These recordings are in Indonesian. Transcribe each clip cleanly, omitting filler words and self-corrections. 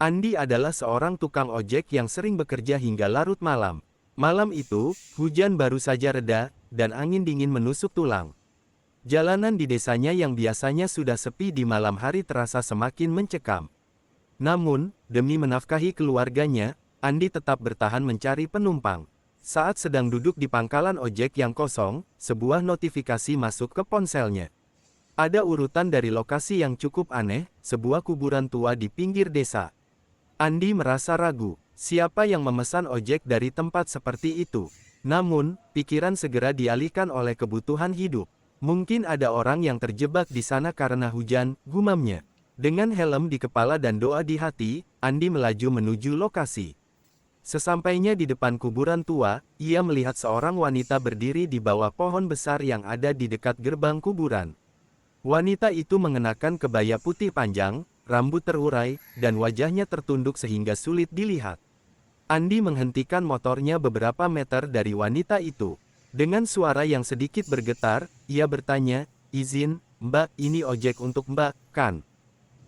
Andi adalah seorang tukang ojek yang sering bekerja hingga larut malam. Malam itu, hujan baru saja reda, dan angin dingin menusuk tulang. Jalanan di desanya yang biasanya sudah sepi di malam hari terasa semakin mencekam. Namun, demi menafkahi keluarganya, Andi tetap bertahan mencari penumpang. Saat sedang duduk di pangkalan ojek yang kosong, sebuah notifikasi masuk ke ponselnya. Ada urutan dari lokasi yang cukup aneh, sebuah kuburan tua di pinggir desa. Andi merasa ragu, siapa yang memesan ojek dari tempat seperti itu? Namun, pikiran segera dialihkan oleh kebutuhan hidup. Mungkin ada orang yang terjebak di sana karena hujan, gumamnya. Dengan helm di kepala dan doa di hati, Andi melaju menuju lokasi. Sesampainya di depan kuburan tua, ia melihat seorang wanita berdiri di bawah pohon besar yang ada di dekat gerbang kuburan. Wanita itu mengenakan kebaya putih panjang, rambut terurai, dan wajahnya tertunduk sehingga sulit dilihat. Andi menghentikan motornya beberapa meter dari wanita itu. Dengan suara yang sedikit bergetar, ia bertanya, "Izin, Mbak, ini ojek untuk Mbak, kan?"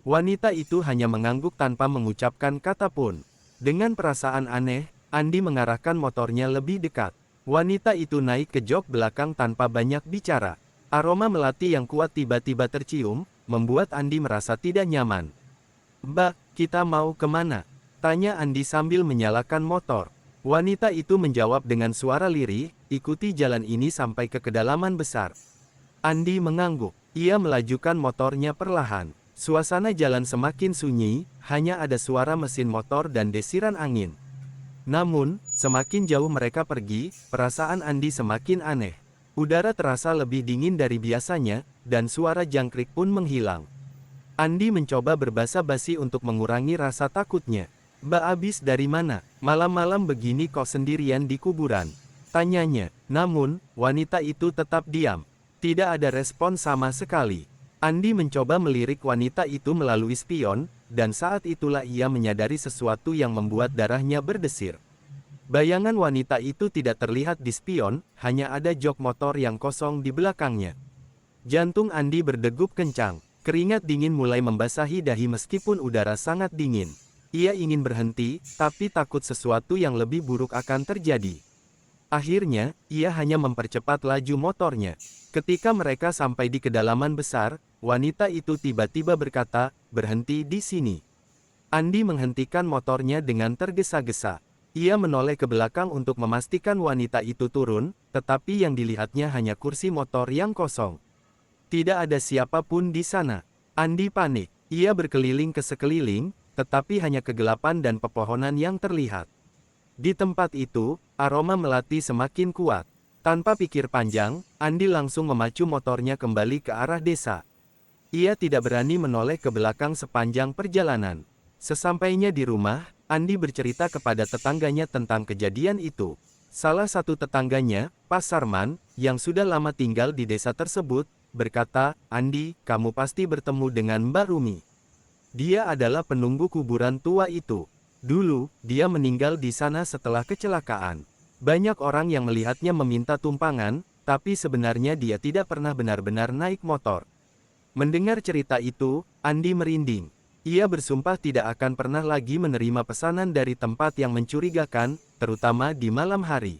Wanita itu hanya mengangguk tanpa mengucapkan kata pun. Dengan perasaan aneh, Andi mengarahkan motornya lebih dekat. Wanita itu naik ke jok belakang tanpa banyak bicara. Aroma melati yang kuat tiba-tiba tercium, membuat Andi merasa tidak nyaman. "Mbak, kita mau kemana?" tanya Andi sambil menyalakan motor. Wanita itu menjawab dengan suara lirih, "Ikuti jalan ini sampai ke kedalaman besar." Andi mengangguk. Ia melajukan motornya perlahan. Suasana jalan semakin sunyi, hanya ada suara mesin motor dan desiran angin. Namun, semakin jauh mereka pergi, perasaan Andi semakin aneh. Udara terasa lebih dingin dari biasanya, dan suara jangkrik pun menghilang. Andi mencoba berbasa-basi untuk mengurangi rasa takutnya. "Mbak abis dari mana? Malam-malam begini kok sendirian di kuburan?" tanyanya. Namun, wanita itu tetap diam. Tidak ada respon sama sekali. Andi mencoba melirik wanita itu melalui spion, dan saat itulah ia menyadari sesuatu yang membuat darahnya berdesir. Bayangan wanita itu tidak terlihat di spion, hanya ada jok motor yang kosong di belakangnya. Jantung Andi berdegup kencang. Keringat dingin mulai membasahi dahi meskipun udara sangat dingin. Ia ingin berhenti, tapi takut sesuatu yang lebih buruk akan terjadi. Akhirnya, ia hanya mempercepat laju motornya. Ketika mereka sampai di kedalaman besar, wanita itu tiba-tiba berkata, "Berhenti di sini." Andi menghentikan motornya dengan tergesa-gesa. Ia menoleh ke belakang untuk memastikan wanita itu turun, tetapi yang dilihatnya hanya kursi motor yang kosong. Tidak ada siapapun di sana. Andi panik. Ia berkeliling ke sekeliling, tetapi hanya kegelapan dan pepohonan yang terlihat. Di tempat itu, aroma melati semakin kuat. Tanpa pikir panjang, Andi langsung memacu motornya kembali ke arah desa. Ia tidak berani menoleh ke belakang sepanjang perjalanan. Sesampainya di rumah, Andi bercerita kepada tetangganya tentang kejadian itu. Salah satu tetangganya, Pak Sarman, yang sudah lama tinggal di desa tersebut, berkata, "Andi, kamu pasti bertemu dengan Mbak Rumi. Dia adalah penunggu kuburan tua itu. Dulu, dia meninggal di sana setelah kecelakaan. Banyak orang yang melihatnya meminta tumpangan, tapi sebenarnya dia tidak pernah benar-benar naik motor." Mendengar cerita itu, Andi merinding. Ia bersumpah tidak akan pernah lagi menerima pesanan dari tempat yang mencurigakan, terutama di malam hari.